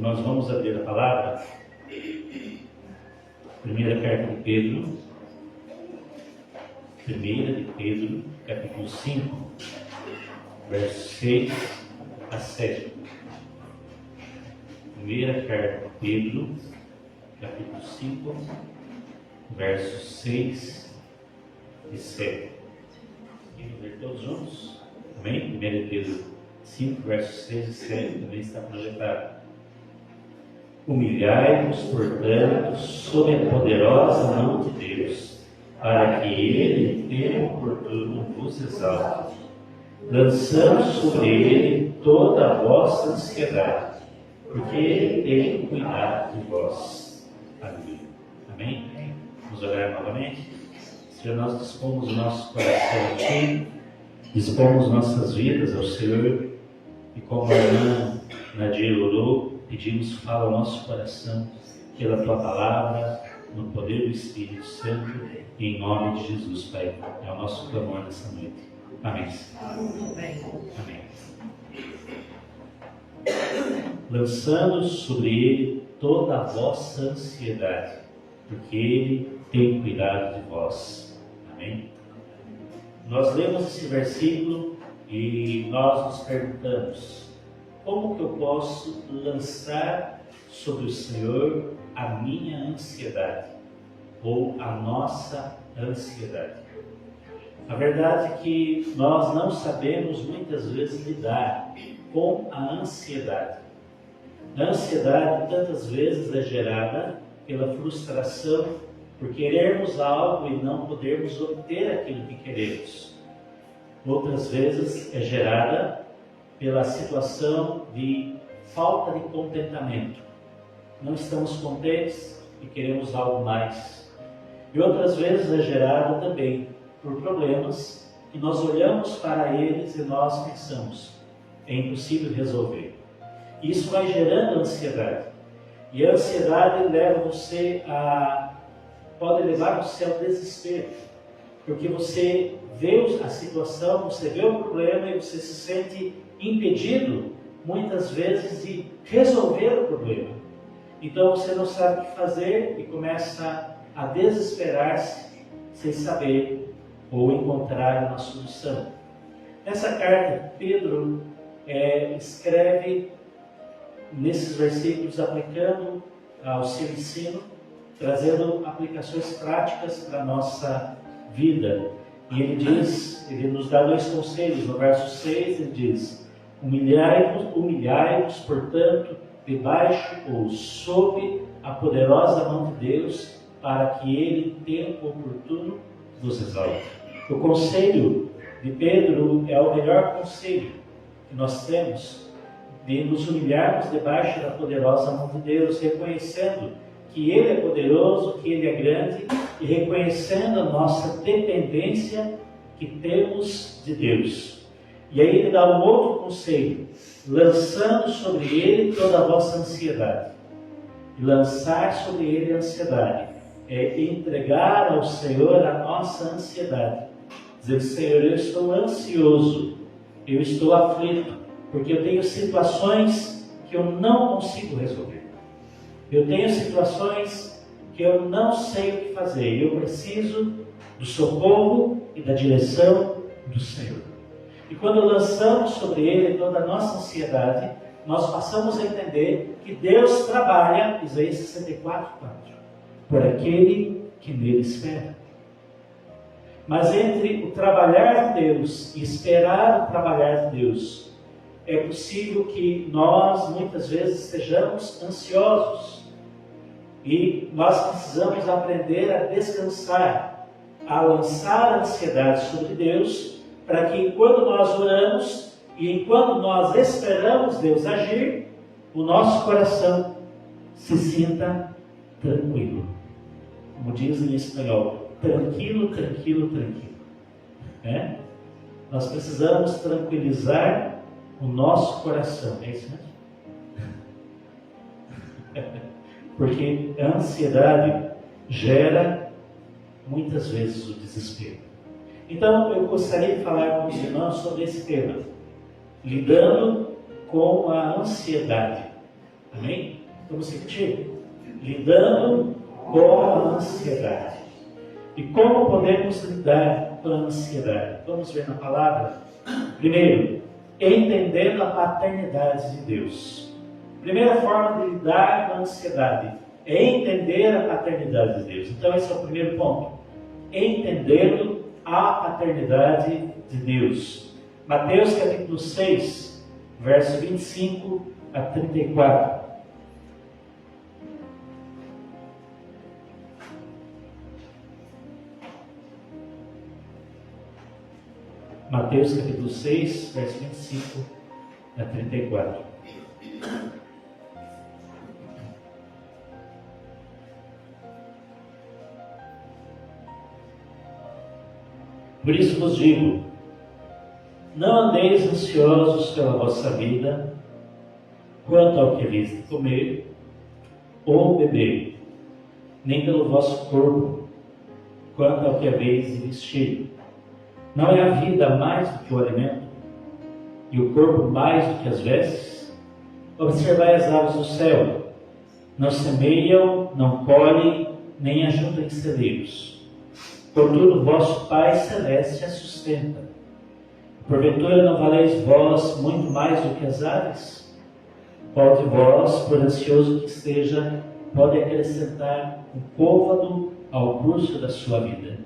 Nós vamos abrir a palavra. Primeira carta de Pedro. Primeira de Pedro, capítulo 5, versos 6 a 7. Primeira carta de Pedro, capítulo 5, versos 6 e 7. Vamos ler todos juntos? Amém? Primeira de Pedro 5, versos 6 e 7 também está projetado. Humilhai-vos, portanto, sob a poderosa mão de Deus, para que Ele, em tempo oportuno, vos exalte, lançando sobre Ele toda a vossa ansiedade, porque Ele tem cuidado de vós. Aleluia. Amém? Vamos orar novamente? Senhor, nós dispomos o nosso coração a Ti, dispomos nossas vidas ao Senhor, e como a irmã Nadir orou, pedimos, fala ao nosso coração pela Tua palavra, no poder do Espírito Santo, e em nome de Jesus, Pai. É o nosso clamor nessa noite. Amém. Amém. Lançando sobre Ele toda a vossa ansiedade, porque Ele tem cuidado de vós. Amém. Nós lemos esse versículo e nós nos perguntamos: como que eu posso lançar sobre o Senhor a minha ansiedade, ou a nossa ansiedade? A verdade é que nós não sabemos muitas vezes lidar com a ansiedade. A ansiedade tantas vezes é gerada pela frustração por querermos algo e não podermos obter aquilo que queremos. Outras vezes é gerada pela situação de falta de contentamento. Não estamos contentes e queremos algo mais. E outras vezes é gerada também por problemas que nós olhamos para eles e nós pensamos: é impossível resolver. Isso vai gerando ansiedade. E a ansiedade pode levar você ao desespero. Porque você vê a situação, você vê o problema e você se sente impedido, muitas vezes, de resolver o problema. Então você não sabe o que fazer e começa a desesperar-se sem saber ou encontrar uma solução. Nessa carta, Pedro escreve nesses versículos aplicando ao seu ensino, trazendo aplicações práticas para a nossa vida. E ele nos dá dois conselhos. No verso 6 ele diz: humilhai-vos, portanto, debaixo ou sob a poderosa mão de Deus, para que Ele, em tempo oportuno, vos exalte. O conselho de Pedro é o melhor conselho que nós temos, de nos humilharmos debaixo da poderosa mão de Deus, reconhecendo que Ele é poderoso, que Ele é grande, e reconhecendo a nossa dependência que temos de Deus. E aí ele dá um outro conselho: lançando sobre Ele toda a vossa ansiedade. E lançar sobre Ele a ansiedade é entregar ao Senhor a nossa ansiedade. Dizer: Senhor, eu estou ansioso, eu estou aflito, porque eu tenho situações que eu não consigo resolver. Eu tenho situações que eu não sei o que fazer. Eu preciso do socorro e da direção do Senhor. E quando lançamos sobre Ele toda a nossa ansiedade, nós passamos a entender que Deus trabalha, Isaías 64:4, por aquele que nele espera. Mas entre o trabalhar de Deus e esperar o trabalhar de Deus, é possível que nós muitas vezes sejamos ansiosos. E nós precisamos aprender a descansar, a lançar a ansiedade sobre Deus, para que enquanto nós oramos e enquanto nós esperamos Deus agir, o nosso coração se sinta tranquilo. Como diz em espanhol, tranquilo, tranquilo, tranquilo. Nós precisamos tranquilizar o nosso coração. É isso mesmo? Porque a ansiedade gera muitas vezes o desespero. Então eu gostaria de falar com os irmãos sobre esse tema, lidando com a ansiedade. Amém? Vamos repetir? Lidando com a ansiedade. E como podemos lidar com a ansiedade? Vamos ver na palavra. Primeiro, entendendo a paternidade de Deus. Primeira forma de lidar com a ansiedade é entender a paternidade de Deus. Então esse é o primeiro ponto. Entendendo a paternidade de Deus. Mateus capítulo 6, verso 25 a 34. Mateus capítulo 6, verso 25 a 34. Por isso vos digo, não andeis ansiosos pela vossa vida, quanto ao que haveis de comer ou beber, nem pelo vosso corpo, quanto ao que haveis de vestir. Não é a vida mais do que o alimento, e o corpo mais do que as vestes? Observai as aves do céu, não semeiam, não colhem, nem ajuntam em celeiros. Contudo, vosso Pai Celeste as sustenta. Porventura não valeis vós muito mais do que as aves? Qual de vós, por ansioso que esteja, pode acrescentar um côvado ao curso da sua vida?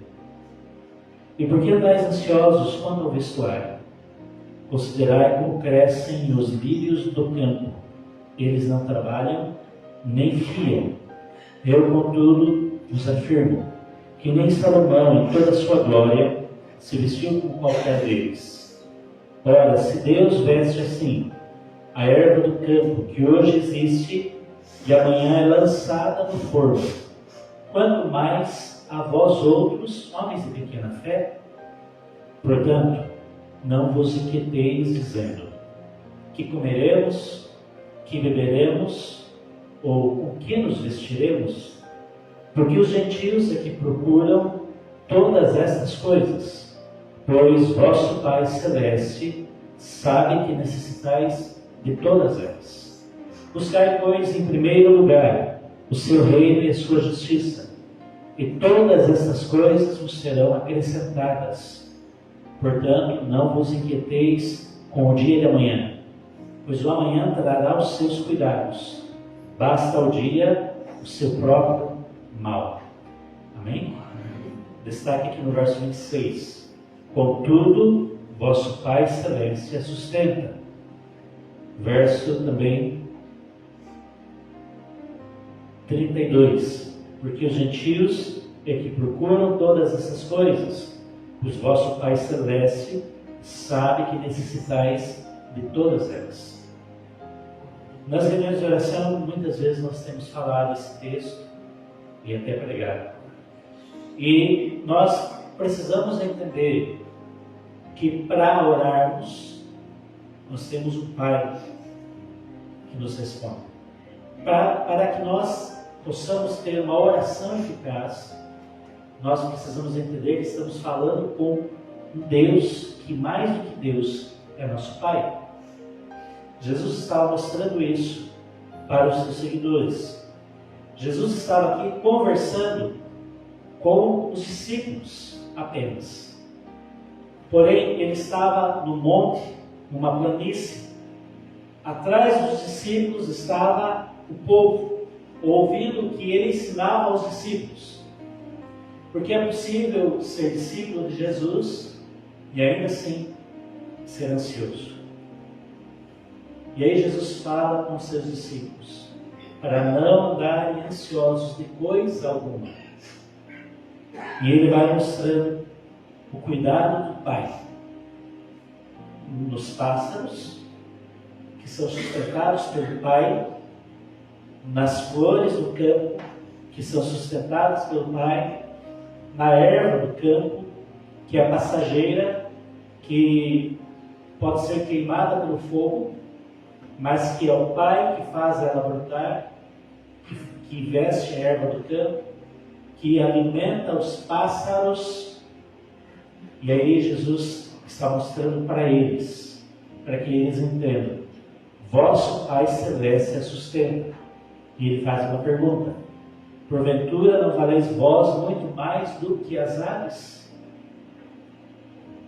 E por que andais ansiosos quanto ao vestuário? Considerai como crescem os lírios do campo. Eles não trabalham, nem fiam. Eu, contudo, vos afirmo que nem Salomão, em toda a sua glória, se vestiu como qualquer deles. Ora, se Deus veste assim a erva do campo, que hoje existe e amanhã é lançada no forno, quanto mais a vós outros, homens de pequena fé? Portanto, não vos inquieteis dizendo, que comeremos, que beberemos, ou com que nos vestiremos? Porque os gentios é que procuram todas estas coisas, pois vosso Pai Celeste sabe que necessitais de todas elas. Buscai, pois, em primeiro lugar o seu reino e a sua justiça, e todas essas coisas vos serão acrescentadas. Portanto, não vos inquieteis com o dia de amanhã, pois o amanhã trará os seus cuidados. Basta ao dia o seu próprio mal. Amém? Destaque aqui no verso 26. Contudo, vosso Pai Celeste a sustenta. Verso também 32. Porque os gentios é que procuram todas essas coisas, pois vosso Pai Celeste sabe que necessitais de todas elas. Nas reuniões de oração, muitas vezes nós temos falado esse texto e até pregado. E nós precisamos entender que para orarmos, nós temos um Pai que nos responde. Para que nós possamos ter uma oração eficaz, nós precisamos entender que estamos falando com um Deus que, mais do que Deus, é nosso Pai. Jesus estava mostrando isso para os seus seguidores. Jesus estava aqui conversando com os discípulos apenas. Porém, ele estava no monte, numa planície. Atrás dos discípulos estava o povo, ouvindo o que ele ensinava aos discípulos. Porque é possível ser discípulo de Jesus e ainda assim ser ansioso. E aí Jesus fala com seus discípulos para não andarem ansiosos de coisa alguma. E ele vai mostrando o cuidado do Pai nos pássaros, que são sustentados pelo Pai, nas flores do campo, que são sustentadas pelo Pai, na erva do campo, que é passageira, que pode ser queimada pelo fogo, mas que é o Pai que faz ela brotar, que veste a erva do campo, que alimenta os pássaros. E aí Jesus está mostrando para eles, para que eles entendam: vosso Pai Celeste a sustenta. E ele faz uma pergunta: porventura não valeis vós muito mais do que as aves?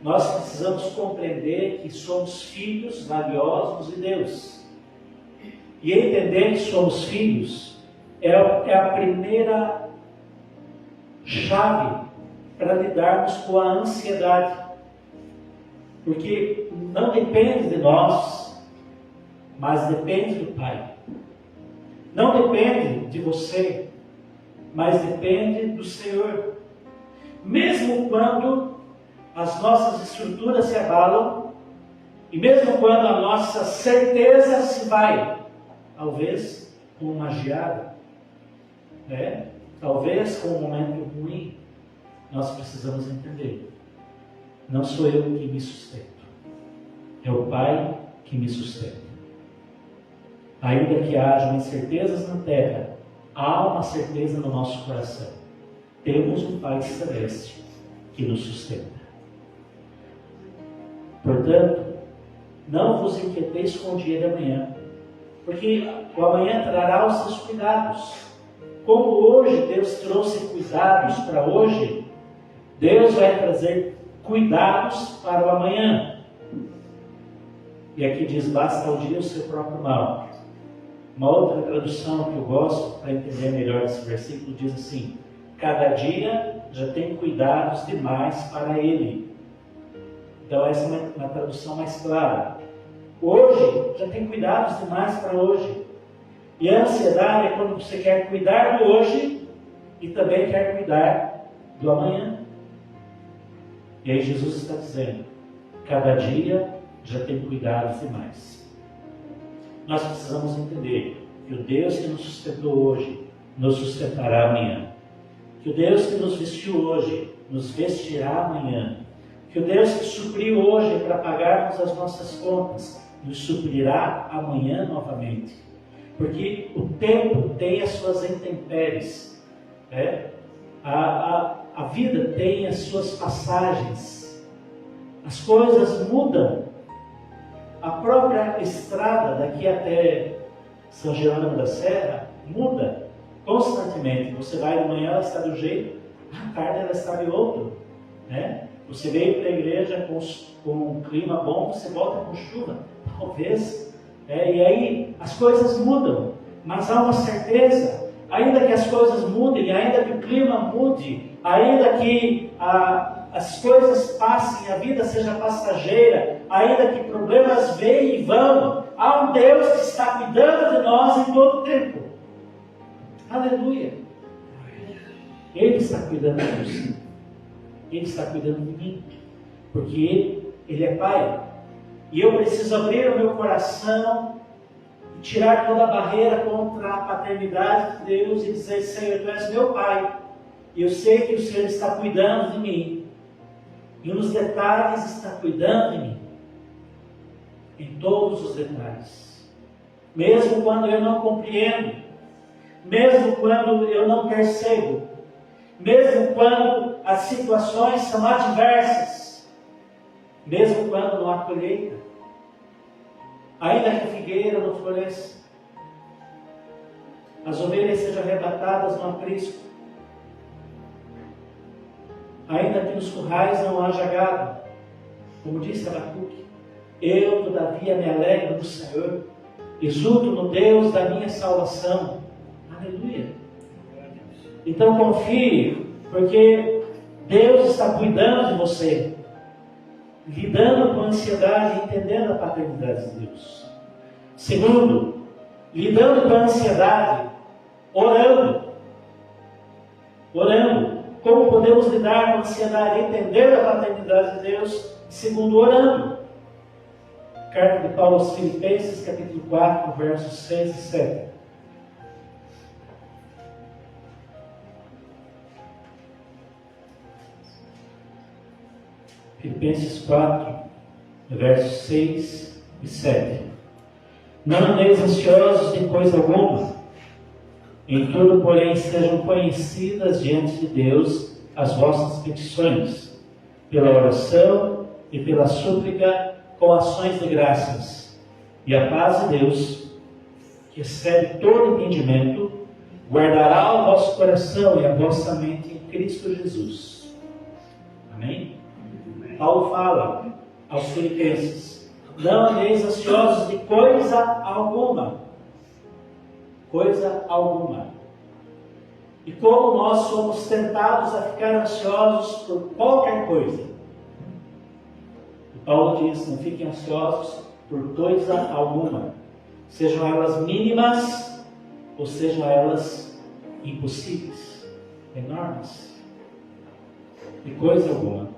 Nós precisamos compreender que somos filhos valiosos de Deus. E entender que somos filhos é a primeira chave para lidarmos com a ansiedade. Porque não depende de nós, mas depende do Pai. Não depende de você, mas depende do Senhor. Mesmo quando as nossas estruturas se abalam, e mesmo quando a nossa certeza se vai, talvez com uma geada, talvez com um momento ruim, nós precisamos entender: não sou eu que me sustento, é o Pai que me sustenta. Ainda que hajam incertezas na terra, há uma certeza no nosso coração: temos um Pai Celeste que nos sustenta. Portanto, não vos inquieteis com o dia de amanhã, porque o amanhã trará os seus cuidados. Como hoje Deus trouxe cuidados para hoje, Deus vai trazer cuidados para o amanhã. E aqui diz: basta ao dia o seu próprio mal. Uma outra tradução que eu gosto, para entender melhor esse versículo, diz assim: cada dia já tem cuidados demais para ele. Então essa é uma tradução mais clara. Hoje já tem cuidados demais para hoje. E a ansiedade é quando você quer cuidar do hoje e também quer cuidar do amanhã. E aí Jesus está dizendo: cada dia já tem cuidados demais. Nós precisamos entender que o Deus que nos sustentou hoje nos sustentará amanhã. Que o Deus que nos vestiu hoje nos vestirá amanhã. Que o Deus que supriu hoje para pagarmos as nossas contas nos suprirá amanhã novamente. Porque o tempo tem as suas intempéries. A vida tem as suas passagens. As coisas mudam. A própria estrada daqui até São Jerônimo da Serra muda constantemente. Você vai de manhã, ela está de um jeito, à tarde ela está de outro. Você veio para a igreja com um clima bom, você volta com chuva, talvez. E aí as coisas mudam, mas há uma certeza: ainda que as coisas mudem, ainda que o clima mude, ainda que as coisas passem, a vida seja passageira, ainda que problemas venham e vão, há um Deus que está cuidando de nós em todo o tempo. Aleluia! Ele está cuidando de você. Ele está cuidando de mim. Porque Ele é Pai. E eu preciso abrir o meu coração e tirar toda a barreira contra a paternidade de Deus e dizer: Senhor, Tu és meu Pai. E eu sei que o Senhor está cuidando de mim. E nos detalhes está cuidando de mim. Em todos os detalhes. Mesmo quando eu não compreendo. Mesmo quando eu não percebo. Mesmo quando as situações são adversas. Mesmo quando não há colheita. Ainda que a figueira não floresça. As ovelhas sejam arrebatadas no aprisco. Ainda que nos currais não haja gado. Como disse Abacuque: eu, todavia, me alegro no Senhor. Exulto no Deus da minha salvação. Aleluia. Então confie, porque Deus está cuidando de você, lidando com a ansiedade e entendendo a paternidade de Deus. Segundo, lidando com a ansiedade, orando. Como podemos lidar com a ansiedade? Entender a paternidade de Deus. Segundo, orando. Carta de Paulo aos Filipenses, capítulo 4, versos 6 e 7. Filipenses 4, versos 6 e 7. Não andeis ansiosos de coisa alguma, em tudo, porém, sejam conhecidas diante de Deus as vossas petições, pela oração e pela súplica com ações de graças. E a paz de Deus, que excede todo entendimento, guardará o vosso coração e a vossa mente em Cristo Jesus. Amém? Paulo fala aos Filipenses: não andeis ansiosos de coisa alguma. Coisa alguma. E como nós somos tentados a ficar ansiosos por qualquer coisa, Paulo diz: não fiquem ansiosos por coisa alguma, sejam elas mínimas ou sejam elas impossíveis, enormes, de coisa alguma.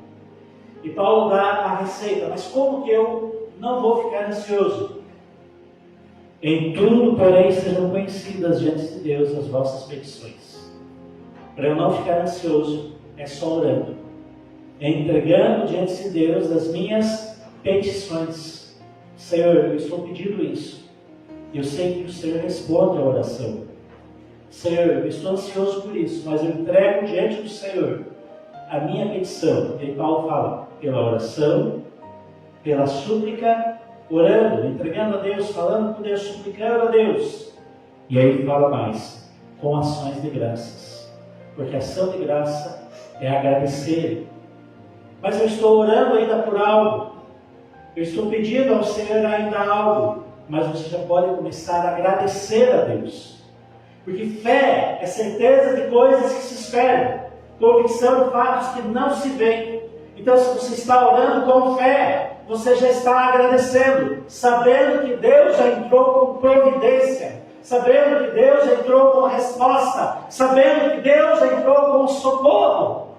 E Paulo dá a receita: mas como que eu não vou ficar ansioso? Em tudo, porém, sejam conhecidas diante de Deus as vossas petições. Para eu não ficar ansioso, é só orando, entregando diante de Deus as minhas petições. Senhor, eu estou pedindo isso. Eu sei que o Senhor responde a oração. Senhor, eu estou ansioso por isso, mas eu entrego diante do Senhor a minha petição. E Paulo fala: pela oração, pela súplica, orando, entregando a Deus, falando com Deus, suplicando a Deus. E aí ele fala mais: com ações de graças. Porque ação de graça é agradecer. Mas eu estou orando ainda por algo. Eu estou pedindo ao Senhor ainda algo. Mas você já pode começar a agradecer a Deus. Porque fé é certeza de coisas que se esperam, convicção de fatos que não se veem. Então, se você está orando com fé, você já está agradecendo, sabendo que Deus já entrou com providência, sabendo que Deus já entrou com resposta, sabendo que Deus já entrou com socorro.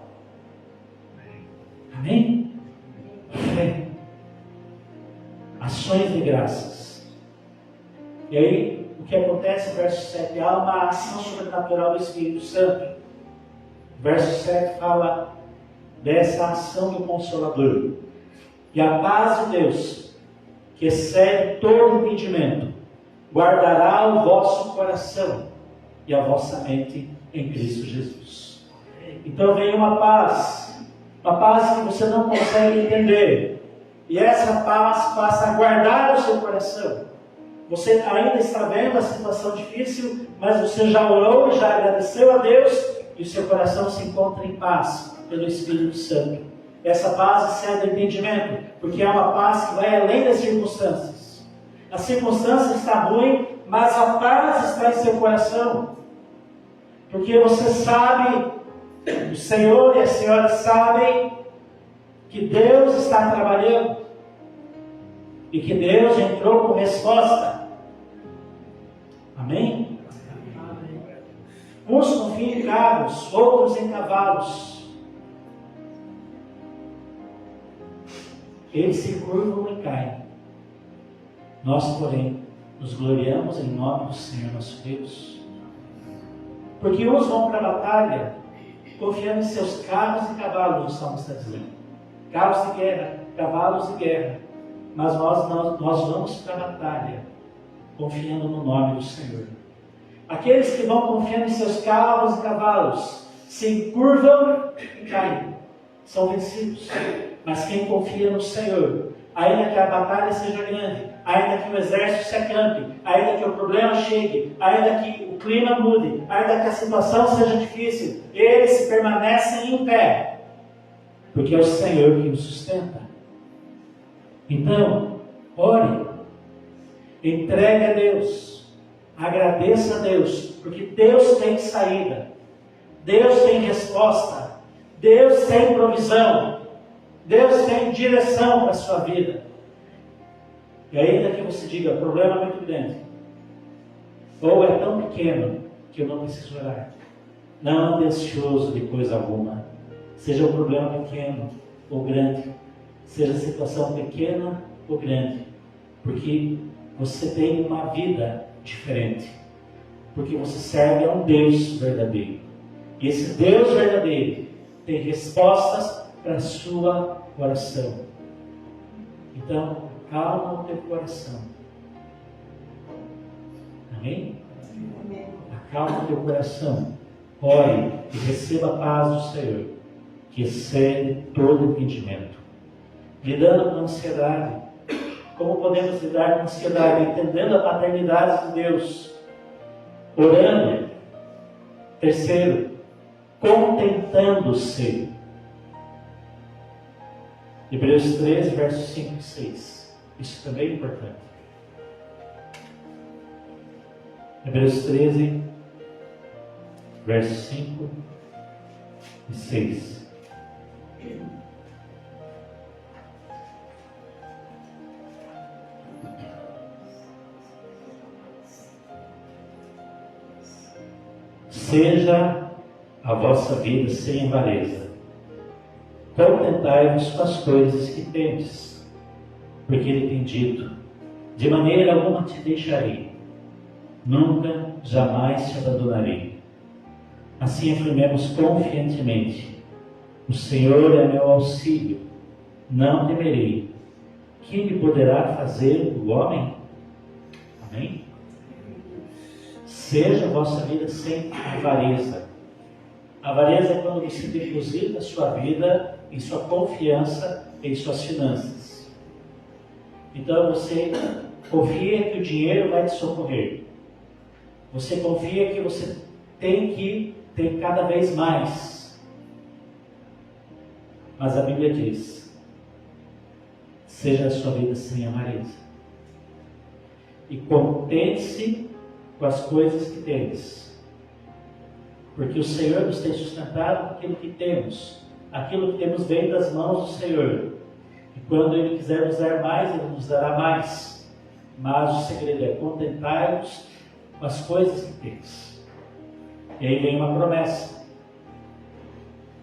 Amém? Fé. Ações de graças. E aí, o que acontece no verso 7? Há uma ação sobrenatural do Espírito Santo. O verso 7 fala dessa ação do Consolador. E a paz de Deus, que excede todo entendimento, guardará o vosso coração e a vossa mente em Cristo Jesus. Então vem uma paz que você não consegue entender. E essa paz passa a guardar o seu coração. Você ainda está vendo a situação difícil, mas você já orou, já agradeceu a Deus, e o seu coração se encontra em paz pelo Espírito Santo. Essa paz excede o entendimento, porque é uma paz que vai além das circunstâncias. A circunstância está ruim, mas a paz está em seu coração. Porque você sabe, o Senhor e a Senhora sabem, que Deus está trabalhando. E que Deus entrou com resposta. Amém? Uns confiam em carros, outros em cavalos. Eles se curvam e caem. Nós, porém, nos gloriamos em nome do Senhor nosso Deus. Porque uns vão para a batalha confiando em seus carros e cavalos, o Salmo está dizendo. Carros de guerra, cavalos de guerra. Mas nós vamos para a batalha confiando no nome do Senhor. Aqueles que vão confiando em seus carros e cavalos se encurvam e caem, são vencidos. Mas quem confia no Senhor, ainda que a batalha seja grande, ainda que o exército se acampe, ainda que o problema chegue, ainda que o clima mude, ainda que a situação seja difícil, eles permanecem em pé, porque é o Senhor que os sustenta. Então, ore, entregue a Deus, agradeça a Deus, porque Deus tem saída, Deus tem resposta, Deus tem provisão, Deus tem direção para a sua vida. E ainda que você diga: o problema é muito grande, ou é tão pequeno que eu não preciso orar. Não ande ansioso de coisa alguma, seja o problema pequeno ou grande, seja a situação pequena ou grande, porque você tem uma vida diferente, porque você serve a um Deus verdadeiro, e esse Deus verdadeiro tem respostas para a sua oração. Então, calma o teu coração. Amém? Acalma o teu coração, ore e receba a paz do Senhor, que excede todo entendimento. Lidando com ansiedade, Como podemos lidar com a ansiedade? Entendendo a paternidade de Deus. Orando. Terceiro, contentando-se. Hebreus 13, versos 5 e 6. Isso também é importante. Hebreus 13, versos 5 e 6. Seja a vossa vida sem avareza. Contentai-vos com as coisas que tendes, porque Ele tem dito: de maneira alguma te deixarei, nunca, jamais te abandonarei. Assim afirmemos confiantemente: o Senhor é meu auxílio, não temerei. Que me poderá fazer o homem? Amém? Seja a vossa vida sem avareza. Avareza é quando você deposita a sua vida em sua confiança em suas finanças. Então você confia que o dinheiro vai te socorrer. Você confia que você tem que ter cada vez mais. Mas a Bíblia diz: seja a sua vida sem avareza. E contente-se com as coisas que tens. Porque o Senhor nos tem sustentado com aquilo que temos. Aquilo que temos vem das mãos do Senhor. E quando Ele quiser nos dar mais, Ele nos dará mais. Mas o segredo é contentar-nos com as coisas que tens. E aí vem uma promessa.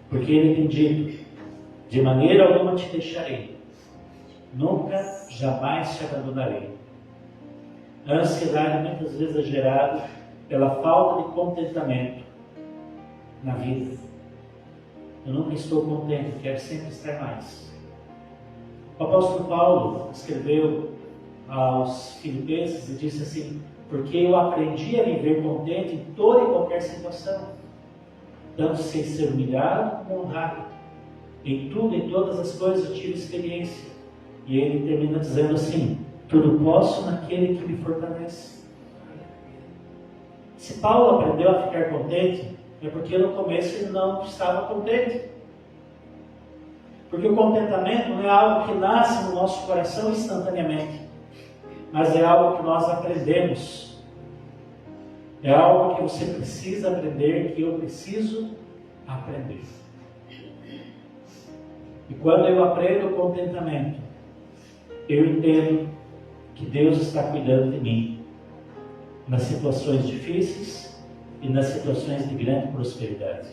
Porque Ele tem dito: de maneira alguma te deixarei, nunca, jamais te abandonarei. A ansiedade muitas vezes é gerada pela falta de contentamento na vida. Eu nunca estou contente, quero sempre estar mais. O apóstolo Paulo escreveu aos Filipenses e disse assim: porque eu aprendi a viver contente em toda e qualquer situação, tanto sem ser humilhado como honrado. Em tudo, em todas as coisas eu tive experiência. E ele termina dizendo assim: tudo posso naquele que me fortalece. Se Paulo aprendeu a ficar contente, é porque no começo ele não estava contente. Porque o contentamento não é algo que nasce no nosso coração instantaneamente, mas é algo que nós aprendemos. É algo que você precisa aprender, que eu preciso aprender. E quando eu aprendo o contentamento, eu entendo que Deus está cuidando de mim nas situações difíceis e nas situações de grande prosperidade.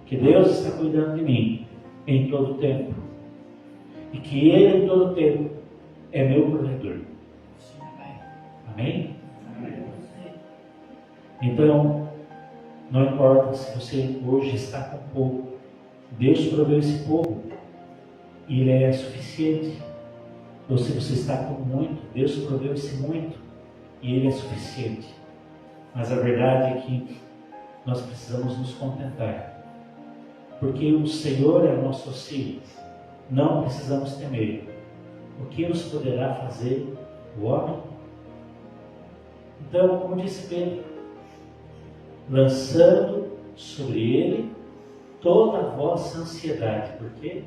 Que Deus está cuidando de mim em todo o tempo. E que Ele em todo o tempo é meu provedor. Amém? Amém? Então, não importa se você hoje está com pouco. Deus proveu esse pouco e Ele é suficiente. Ou se você está com muito, Deus proveu esse muito e Ele é suficiente. Mas a verdade é que nós precisamos nos contentar. Porque o Senhor é o nosso auxílio. Não precisamos temer. O que nos poderá fazer o homem? Então, como disse Pedro, lançando sobre Ele toda a vossa ansiedade, porque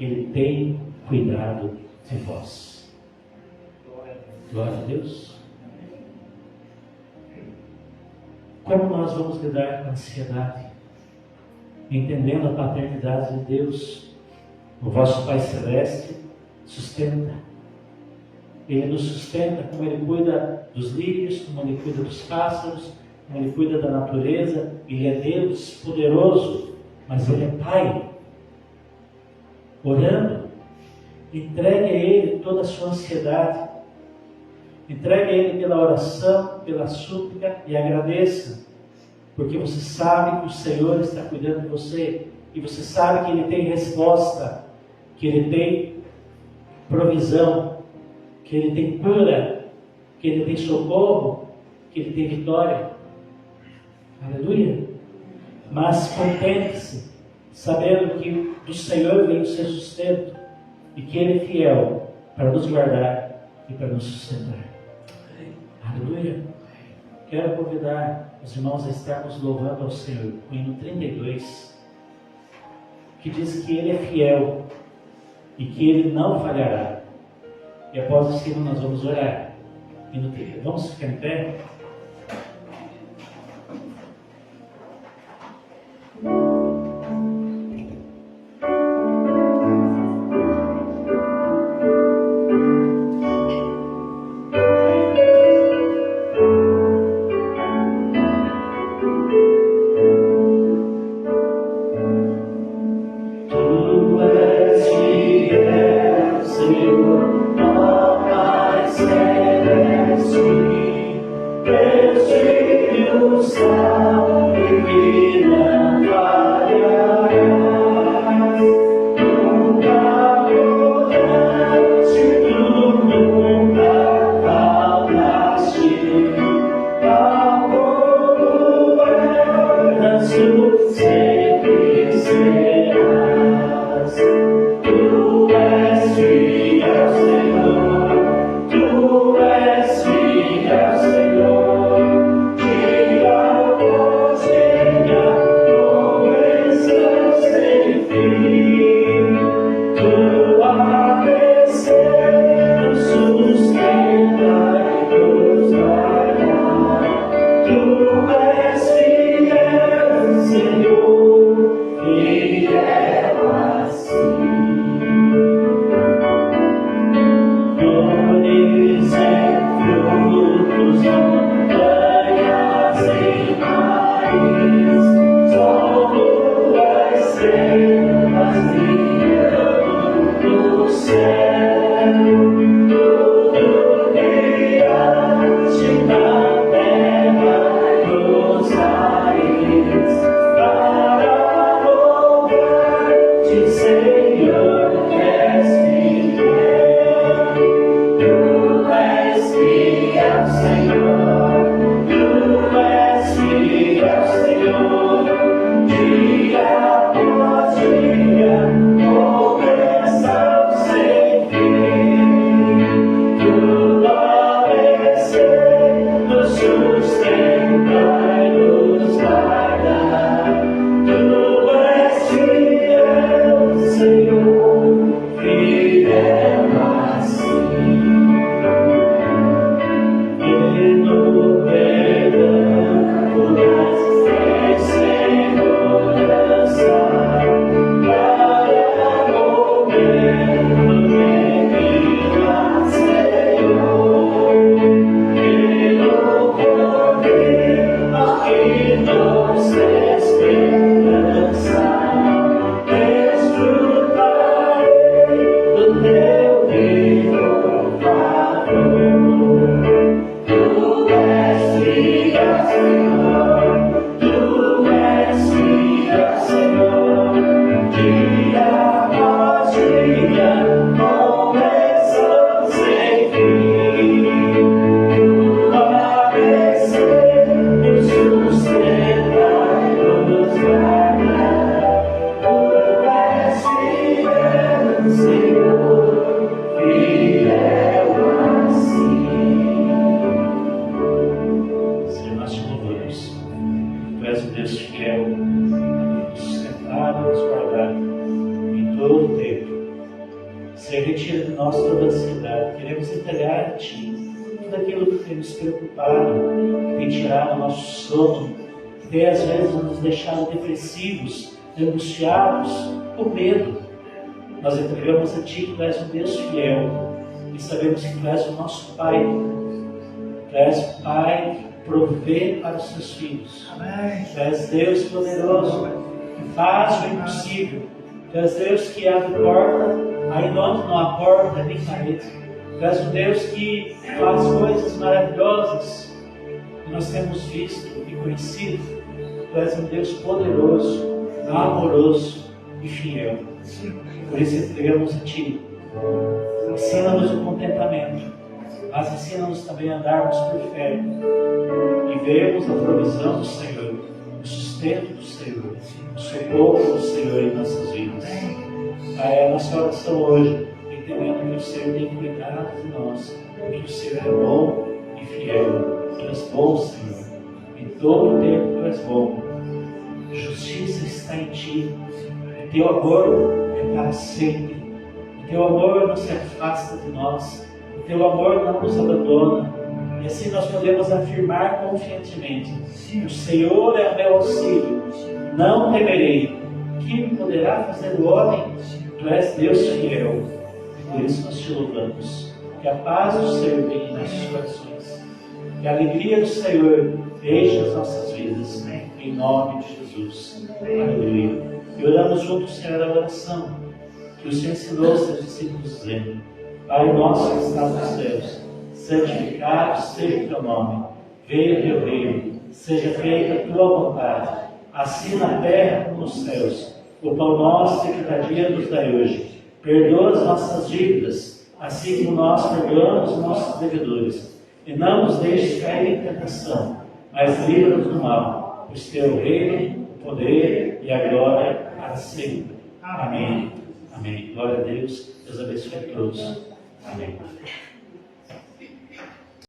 Ele tem cuidado de vós. Glória a Deus. Como nós vamos lidar com a ansiedade? Entendendo a paternidade de Deus. O vosso Pai Celeste sustenta. Ele nos sustenta como Ele cuida dos lírios, como Ele cuida dos pássaros, como Ele cuida da natureza. Ele é Deus poderoso, mas Ele é Pai. Orando, entregue a Ele toda a sua ansiedade. Entregue a Ele pela oração, pela súplica e agradeça. Porque você sabe que o Senhor está cuidando de você. E você sabe que Ele tem resposta. Que Ele tem provisão. Que Ele tem cura. Que Ele tem socorro. Que Ele tem vitória. Aleluia. Mas contente-se, sabendo que do Senhor vem o seu sustento. E que Ele é fiel para nos guardar e para nos sustentar. Aleluia. Quero convidar os irmãos a estarmos louvando ao Senhor, o hino 32, que diz que Ele é fiel e que Ele não falhará. E após esse hino nós vamos orar. Vamos ficar em pé? Angustiados por medo, nós entregamos a Ti, que Tu és um Deus fiel, e sabemos que Tu és o nosso Pai. Tu és o Pai que provê para os Teus filhos. Amém. Tu és Deus poderoso, que faz o impossível. Tu és Deus que abre porta, ainda onde não há porta nem parede. Tu és um Deus que faz coisas maravilhosas que nós temos visto e conhecido. Tu és um Deus poderoso, amoroso e fiel. Por isso entregamos a Ti. Ensina-nos o contentamento, mas ensina-nos também a andarmos por fé e vermos a provisão do Senhor, o sustento do Senhor, o socorro do Senhor em nossas vidas. A nossa oração hoje, entendendo que o Senhor tem cuidado de nós, porque o Senhor é bom e fiel. Tu és bom, Senhor. Em todo o tempo Tu és bom. Justiça está em Ti. O Teu amor é para sempre. O Teu amor não se afasta de nós. O Teu amor não nos abandona. E assim nós podemos afirmar confiantemente: o Senhor é o meu auxílio. Não temerei. Que me poderá fazer o homem? Tu és Deus fiel. E por isso nós Te louvamos. Que a paz do Senhor venha em nossos corações. Que a alegria do Senhor enche as nossas vidas. Em nome de Jesus. Aleluia. E oramos juntos, Senhor, a oração que o Senhor ensinou aos seus discípulos, dizendo: Pai nosso que estás nos céus, santificado seja o Teu nome. Venha o Teu reino. Seja feita a Tua vontade, assim na terra como nos céus. O pão nosso de cada dia nos dai hoje. Perdoa as nossas dívidas, assim como nós perdoamos os nossos devedores. E não nos deixes cair em tentação, mas livra-nos do mal. Pois Teu é o reino, o poder e a glória para sempre. Amém. Amém. Glória a Deus. Deus abençoe a todos. Amém.